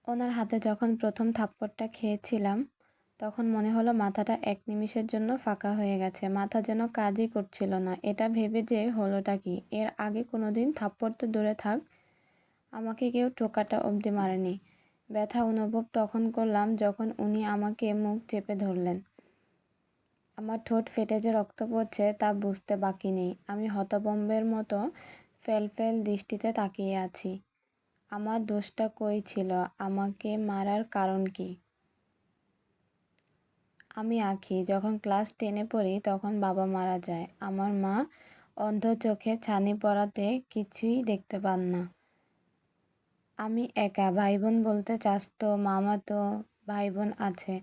ওনার হাতে যখন প্রথম থাপ্পড়টা খেয়েছিলাম, তখন মনে হলো মাথাটা এক নিমিষের জন্য ফাঁকা হয়ে গেছে। মাথা যেন কাজই করছিল না। এটা ভেবে যে হলোটা কি, এর আগে কোনোদিন থাপ্পড় তো দূরে থাক, আমাকে কেউ টোকাটা অবধি মারেনি। ব্যথা অনুভব তখন করলাম যখন উনি আমাকে মুখ চেপে ধরলেন। আমার ঠোঁট ফেটে যে রক্ত পড়ছে তা বুঝতে বাকি নেই। আমি হতভম্বের মতো ফ্যাল দৃষ্টিতে তাকিয়ে আছি। আমার দোষটা কই ছিল? আমাকে মারার কারণ কি? আমি আঁখি। যখন ক্লাস 10-এ পড়ি তখন বাবা মারা যায়। আমার মা অন্ধ, চোখে ছানি পড়াতে কিছুই দেখতে পান না। আমি একা। ভাই বোন বলতে চাচাতো মামাতো ভাই বোন আছে।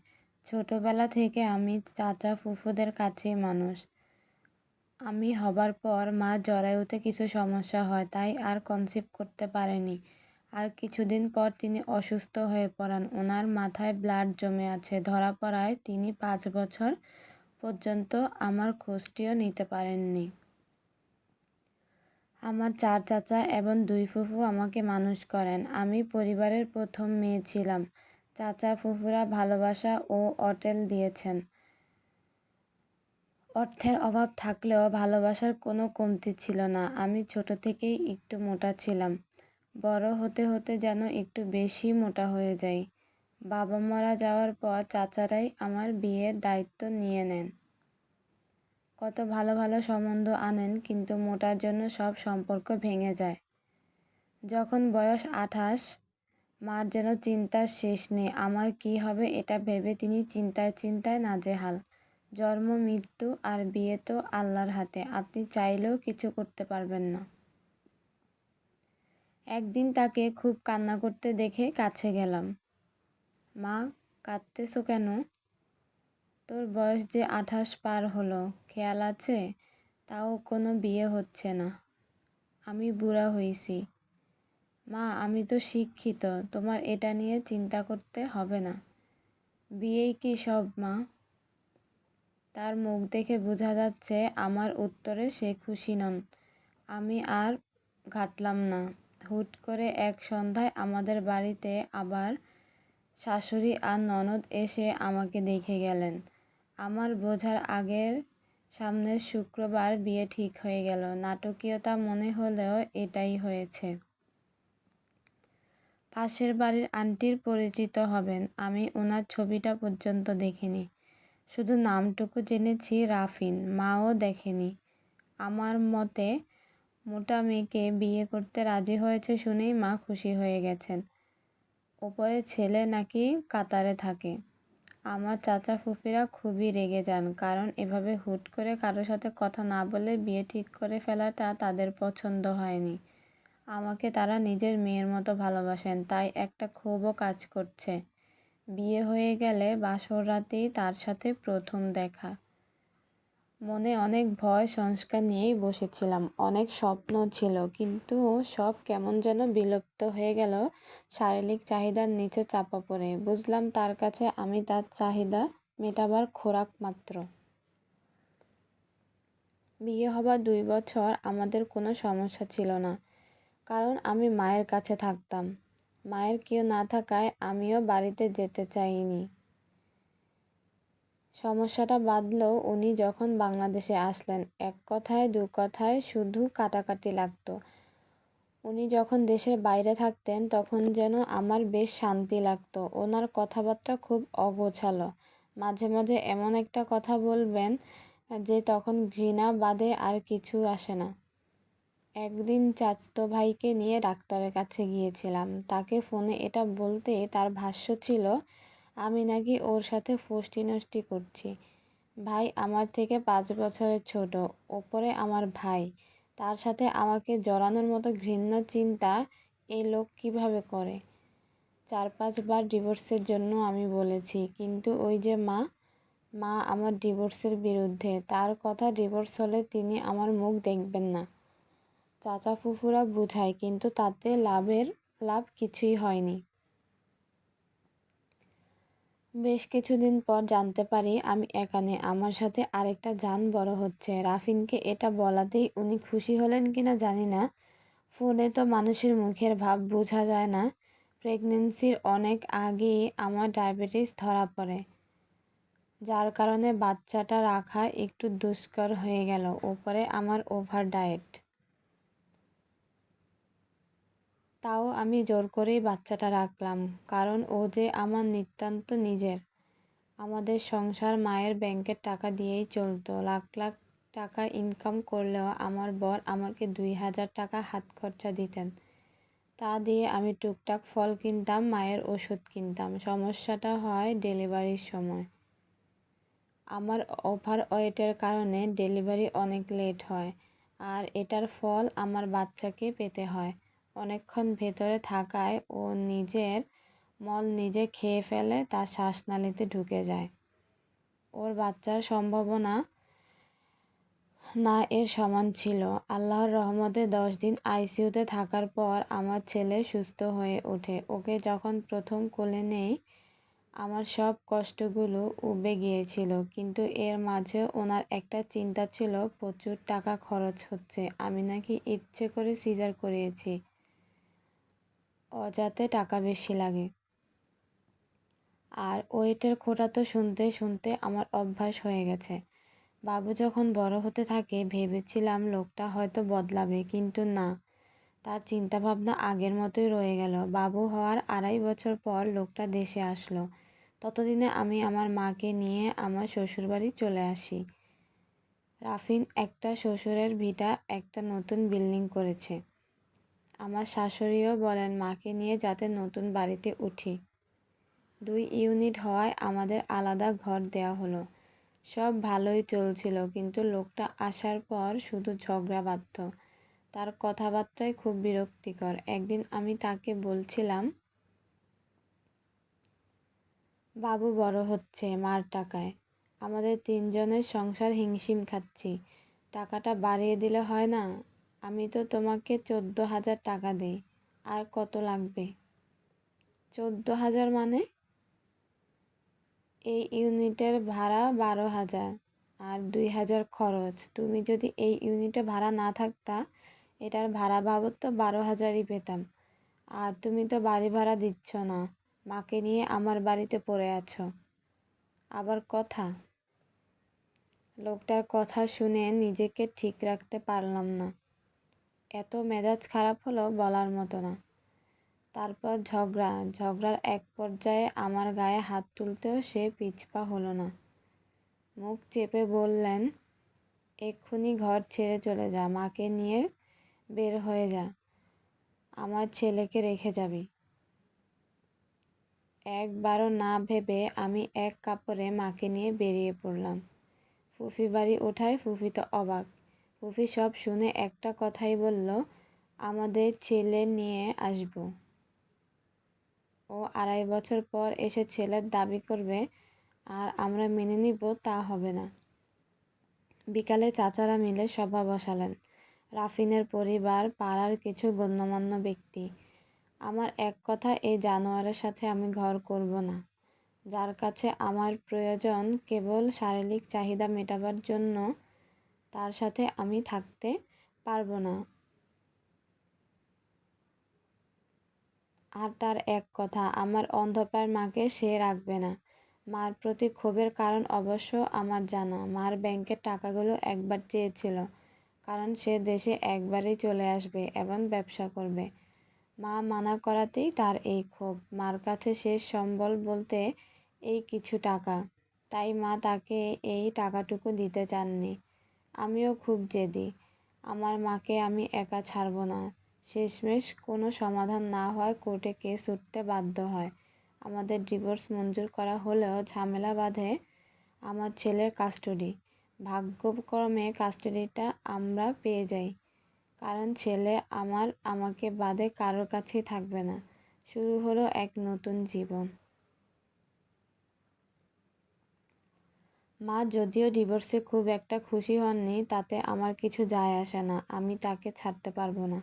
ছোটবেলা থেকে আমি চাচা ফুফুদের কাছেই মানুষ। আমি হবার পর মা জরায়ুতে কিছু সমস্যা হয়, তাই আর কনসিভ করতে পারেনি। আর কিছুদিন পর তিনি অসুস্থ হয়ে পড়েন। ওনার মাথায় ব্লাড জমে আছে। ধরা পড়ায় তিনি 5 বছর পর্যন্ত আমার খোঁজটিও নিতে পারেননি। আমার 4 চাচা এবং 2 ফুফু আমাকে মানুষ করেন। আমি পরিবারের প্রথম মেয়ে ছিলাম। চাচা ফুফুরা ভালোবাসা ও অটেল দিয়েছেন। অর্থের অভাব থাকলেও ভালোবাসার কোনো কমতি ছিল না। আমি ছোট থেকেই একটু মোটা ছিলাম। বড় হতে হতে যেন একটু বেশি মোটা হয়ে যাই। বাবা মারা যাওয়ার পর চাচারাই আমার বিয়ের দায়িত্ব নিয়ে নেন। কত ভালো ভালো সম্বন্ধ আনেন, কিন্তু মোটার জন্য সব সম্পর্ক ভেঙে যায়। যখন বয়স 28, মার যেন চিন্তার শেষ নেই আমার কী হবে এটা ভেবে তিনি চিন্তায় নাজেহাল। জন্ম, মৃত্যু আর বিয়ে তো আল্লাহর হাতে, আপনি চাইলেও কিছু করতে পারবেন না। একদিন তাকে খুব কান্না করতে দেখে কাছে গেলাম। মা, কাঁদতেছো কেন? তোর বয়স যে 28 পার হলো, খেয়াল আছে? তাও কোনো বিয়ে হচ্ছে না। আমি বুড়া হইছি। মা, আমি তো শিক্ষিত, তোমার এটা নিয়ে চিন্তা করতে হবে না। বিয়েই কি সব মা? তার মুখ দেখে বোঝা যাচ্ছে আমার উত্তরে সে খুশি নন। আমি আর ঘাটলাম না। হুট করে এক সন্ধ্যায় আমাদের বাড়িতে আবার শাশুড়ি আর ননদ এসে আমাকে দেখে গেলেন। আমার বোঝার আগের সামনের শুক্রবার বিয়ে ঠিক হয়ে গেল। নাটকীয়তা মনে হলেও এটাই হয়েছে। পাশের বাড়ির আন্টির পরিচিত হবেন। আমি ওনার ছবিটা পর্যন্ত দেখিনি। শুধু নামটুকু জেনেছি রাফিন। মাও দেখেনি। আমার মতে মোটা মেয়েকে বিয়ে করতে রাজি হয়েছে শুনেই মা খুশি হয়ে গেছেন। ওপরে ছেলে নাকি কাতারে থাকে। আমার চাচা ফুফিরা খুবই রেগে যান, কারণ এভাবে হুট করে কারোর সাথে কথা না বলে বিয়ে ঠিক করে ফেলাটা তাদের পছন্দ হয়নি। আমাকে তারা নিজের মেয়ের মতো ভালোবাসেন, তাই একটা ক্ষোভও কাজ করছে। বিয়ে হয়ে গেলে বাসর রাতেই তার সাথে প্রথম দেখা। মনে অনেক ভয় সংস্কার নিয়েই বসেছিলাম। অনেক স্বপ্ন ছিল, কিন্তু সব কেমন যেন বিলুপ্ত হয়ে গেল শারীরিক চাহিদার নিচে চাপা পড়ে। বুঝলাম তার কাছে আমি তার চাহিদা মেটাবার খোরাক মাত্র। বিয়ে হবার 2 বছর আমাদের কোনো সমস্যা ছিল না, কারণ আমি মায়ের কাছে থাকতাম। মায়ের কেউ না থাকায় আমিও বাড়িতে যেতে চাইনি। সমস্যাটা বাধল উনি যখন বাংলাদেশে আসলেন। এক কথায় 2 কথায় শুধু কাটাকাটি লাগতো। উনি যখন দেশের বাইরে থাকতেন তখন যেন আমার বেশ শান্তি লাগতো। ওনার কথাবার্তা খুব অগোছালো। মাঝে মাঝে এমন একটা কথা বলবেন যে তখন ঘৃণা বাদে আর কিছু আসে না। একদিন চাচাতো ভাইকে নিয়ে ডাক্তারের কাছে গিয়েছিলাম। তাকে ফোনে এটা বলতে তার ভাষ্য ছিল আমি নাকি ওর সাথে ফষ্টি নষ্টি করছি। ভাই আমার থেকে 5 বছরের ছোট। ওপরে আমার ভাই, তার সাথে আমাকে জড়ানোর মতো ঘৃণ্য চিন্তা এই লোক কীভাবে করে। 4-5 বার ডিভোর্সের জন্য আমি বলেছি, কিন্তু ওই যে মা আমার ডিভোর্সের বিরুদ্ধে। তার কথা ডিভোর্স হলে তিনি আমার মুখ দেখবেন না। চাচা ফুফুরা বুঝায়, কিন্তু তাতে লাভ কিছুই হয়নি। বেশ কিছুদিন পর জানতে পারি আমি একা নই, আমার সাথে আরেকটা জান বড় হচ্ছে। রাফিনকে এটা বলাতেই উনি খুশি হলেন কিনা জানি না। ফোনে তো মানুষের মুখের ভাব বোঝা যায় না। প্রেগনেন্সির অনেক আগেই আমার ডায়াবেটিস ধরা পড়ে, যার কারণে বাচ্চাটা রাখা একটু দুষ্কর হয়ে গেল। ওপরে আমার ওভার ডায়েট। তাও আমি জোর করেই বাচ্চাটা রাখলাম, কারণ ও যে আমার নিতান্ত নিজের। আমাদের সংসার মায়ের ব্যাংকের টাকা দিয়েই চলতো। লাখ লাখ টাকা ইনকাম করলেও আমার বর আমাকে 2,000 টাকা হাত খরচা দিতেন। তা দিয়ে আমি টুকটাক ফল কিনতাম, মায়ের ওষুধ কিনতাম। সমস্যাটা হয় ডেলিভারির সময়। আমার ওভার ওয়েটের কারণে ডেলিভারি অনেক লেট হয়, আর এটার ফল আমার বাচ্চাকে পেতে হয়। অনেকক্ষণ ভেতরে থাকায় ও নিজের মল নিজে খেয়ে ফেলে, তা শ্বাসনালীতে ঢুকে যায়। ওর বাচ্চার সম্ভাবনা না এর সমান ছিল। আল্লাহর রহমতে 10 দিন আইসিইউতে থাকার পর আমার ছেলে সুস্থ হয়ে ওঠে। ওকে যখন প্রথম কোলে নেই, আমার সব কষ্টগুলো উবে গিয়েছিল। কিন্তু এর মাঝে ওনার একটা চিন্তা ছিল, প্রচুর টাকা খরচ হচ্ছে, আমি নাকি ইচ্ছে করে সিজার করিয়েছি, অযাতে টাকা বেশি লাগে। আর ওয়েটের খোঁটা তো শুনতে শুনতে আমার অভ্যাস হয়ে গেছে। বাবু যখন বড় হতে থাকে ভেবেছিলাম লোকটা হয়তো বদলাবে, কিন্তু না, তার চিন্তাভাবনা আগের মতোই রয়ে গেল। বাবু হওয়ার 2.5 বছর পর লোকটা দেশে আসলো। ততদিনে আমি আমার মাকে নিয়ে আমার শ্বশুরবাড়ি চলে আসি। রাফিন একটা শ্বশুরের ভিটা একটা নতুন বিল্ডিং করেছে। আমার শাশুড়িও বলেন মাকে নিয়ে যাতে নতুন বাড়িতে উঠি। 2 ইউনিট হওয়ায় আমাদের আলাদা ঘর দেওয়া হলো। সব ভালোই চলছিল, কিন্তু লোকটা আসার পর শুধু ঝগড়া বাঁধত। তার কথাবার্তায় খুব বিরক্তিকর। একদিন আমি তাকে বলছিলাম, বাবু বড় হচ্ছে মার টাকায়, আমাদের 3 জনের সংসার হিমশিম খাচ্ছি, টাকাটা বাড়িয়ে দিলে হয় না? আমি তো তোমাকে 14,000 টাকা দেই, আর কত লাগবে? 14,000 মানে? এই ইউনিটের ভাড়া 12,000 আর 2,000 খরচ। তুমি যদি এই ইউনিটে ভাড়া না থাকতা, এটার ভাড়া বাবদ তো 12,000ই পেতাম। আর তুমি তো বাড়ি ভাড়া দিচ্ছ না, মাকে নিয়ে আমার বাড়িতে পড়ে আছো। আবার কথা। লোকটার কথা শুনে নিজেকে ঠিক রাখতে পারলাম না। এত মেজাজ খারাপ হলো বলার মতো না। তারপর ঝগড়ার এক পর্যায়ে আমার গায়ে হাত তুলতেও সে পিছপা হলো না। মুখ চেপে বললেন, এক্ষুনি ঘর ছেড়ে চলে যা, মাকে নিয়ে বের হয়ে যা, আমার ছেলেকে রেখে যাবি। একবারও না ভেবে আমি এক কাপড়ে মাকে নিয়ে বেরিয়ে পড়লাম। ফুফি বাড়ি ওঠায় ফুফি তো অবাক। ফুফি সব শুনে একটা কথাই বলল, আমাদের ছেলে নিয়ে আসব। ও 2.5 বছর পর এসে ছেলের দাবি করবে আর আমরা মেনে নিব, তা হবে না। বিকালে চাচারা মিলে সভা বসালেন। রাফিনের পরিবার, পাড়ার কিছু গণ্যমান্য ব্যক্তি। আমার এক কথা, এই জানোয়ারের সাথে আমি ঘর করব না। যার কাছে আমার প্রয়োজন কেবল শারীরিক চাহিদা মেটাবার জন্য, তার সাথে আমি থাকতে পারবো না। আর তার এক কথা, আমার অন্ধপার মাকে সে রাখবে না। মার প্রতি ক্ষোভের কারণ অবশ্য আমার জানা। মার ব্যাংকের টাকাগুলো একবার চেয়েছিল, কারণ সে দেশে একবারই চলে আসবে এবং ব্যবসা করবে। মা মানা করাতেই তার এই ক্ষোভ। মার কাছে শেষ সম্বল বলতে এই কিছু টাকা, তাই মা তাকে এই টাকাটুকু দিতে চাননি। আমিও খুব জেদি, আমার মাকে আমি একা ছাড়ব না। শেষমেশ কোনো সমাধান না হয় কোর্টে কেস উঠতে বাধ্য হয়। আমাদের ডিভোর্স মঞ্জুর করা হলেও ঝামেলা বাধে আমার ছেলের কাস্টডি। ভাগ্যক্রমে কাস্টডিটা আমরা পেয়ে যাই, কারণ ছেলে আমাকে বাদে কারোর কাছেই থাকবে না। শুরু হলো এক নতুন জীবন। মা যদিও ডিভোর্সে খুব একটা খুশি হননি, তাতে আমার কিছু যায় আসে না। আমি তাকে ছাড়তে পারবো না।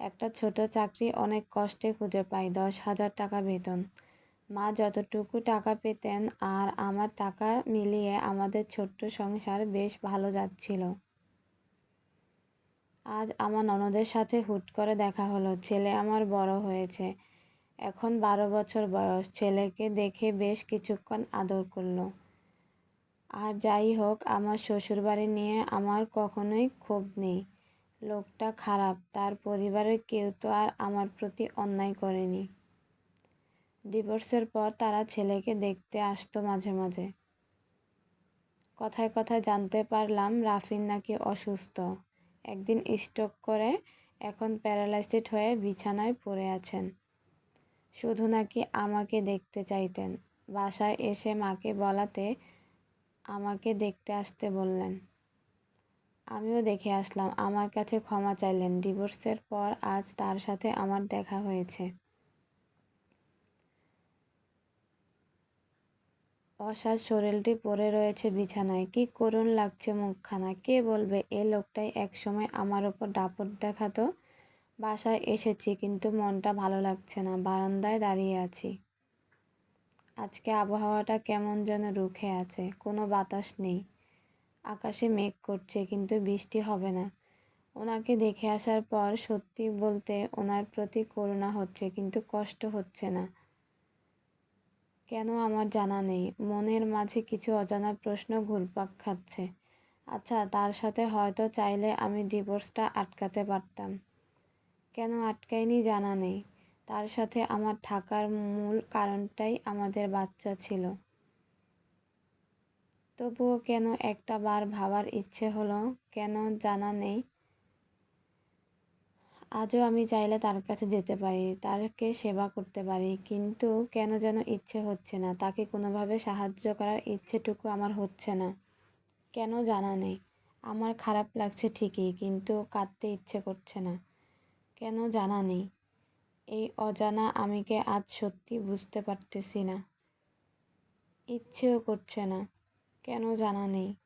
একটা ছোট চাকরি অনেক কষ্টে খুঁজে পাই, 10,000 টাকা বেতন। মা যতটুকু টাকা পেতেন আর আমার টাকা মিলিয়ে আমাদের ছোট্ট সংসার বেশ ভালো যাচ্ছিল। আজ আমার ননদের সাথে হুট করে দেখা হলো। ছেলে আমার বড় হয়েছে, এখন 12 বছর বয়স। ছেলেকে দেখে বেশ কিছুক্ষণ আদর করল। আর যাই হোক, আমার শ্বশুরবাড়ি নিয়ে আমার কখনোই ক্ষোভ নেই। লোকটা খারাপ, তার পরিবারের কেউ তো আর আমার প্রতি অন্যায় করেনি। ডিভোর্সের পর তারা ছেলেকে দেখতে আসতো মাঝে মাঝে। কথায় কথায় জানতে পারলাম রাফিন নাকি অসুস্থ। একদিন স্ট্রোক করে এখন প্যারালাইসড হয়ে বিছানায় পড়ে আছেন। শুধু নাকি আমাকে দেখতে চাইতেন। বাসায় এসে মাকে বলাতে আমাকে দেখতে আসতে বললেন। আমিও দেখে আসলাম, আমার কাছে ক্ষমা চাইলেন। ডিভোর্সের পর আজ তার সাথে আমার দেখা হয়েছে। অসার শরীরটি পড়ে রয়েছে বিছানায়। কি করুণ লাগছে মুখখানা। কে বলবে এ লোকটাই একসময় আমার ওপর দাপট দেখাতো। বাসায় এসেছি কিন্তু মনটা ভালো লাগছে না। বারান্দায় দাঁড়িয়ে আছি। আজকে আবহাওয়াটা কেমন যেন রুখে আছে, কোনো বাতাস নেই। আকাশে মেঘ করছে কিন্তু বৃষ্টি হবে না। ওনাকে দেখে আসার পর সত্যি বলতে ওনার প্রতি করুণা হচ্ছে কিন্তু কষ্ট হচ্ছে না। কেন আমার জানা নেই। মনের মাঝে কিছু অজানা প্রশ্ন ঘুরপাক খাচ্ছে। আচ্ছা, তার সাথে হয়তো চাইলে আমি ডিভোর্সটা আটকাতে পারতাম। কেন আটকাইনি জানা নেই। তার সাথে আমার থাকার মূল কারণটাই আমাদের বাচ্চা ছিল। তবুও কেন একটা বার ভাবার ইচ্ছে হলো, কেন জানা নেই। আজও আমি চাইলে তার কাছে যেতে পারি, তাকে সেবা করতে পারি, কিন্তু কেন যেন ইচ্ছে হচ্ছে না। তাকে কোনোভাবে সাহায্য করার ইচ্ছেটুকু আমার হচ্ছে না। কেন জানা নেই। আমার খারাপ লাগছে ঠিকই, কিন্তু কাঁদতে ইচ্ছে করছে না। কেন জানা নেই। এই অজানা আমিকে আজ সত্যি বুঝতে পারতেছি না। ইচ্ছেও করছে না। কেন জানা নেই।